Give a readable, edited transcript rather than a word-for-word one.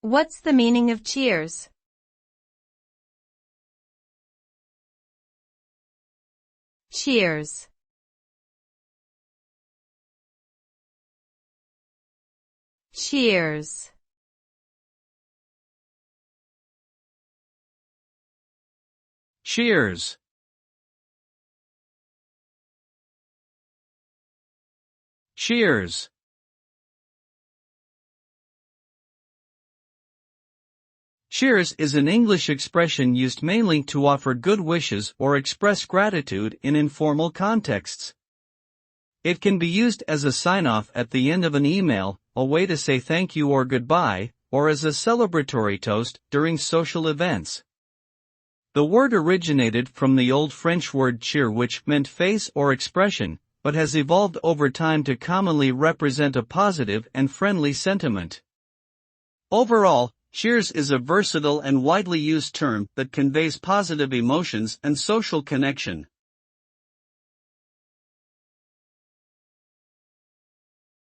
What's the meaning of cheers? Cheers. Cheers. Cheers. Cheers. Cheers is an English expression used mainly to offer good wishes or express gratitude in informal contexts. It can be used as a sign-off at the end of an email, a way to say thank you or goodbye, or as a celebratory toast during social events. The word originated from the Old French word cheer, which meant face or expression, but has evolved over time to commonly represent a positive and friendly sentiment. Overall, cheers is a versatile and widely used term that conveys positive emotions and social connection.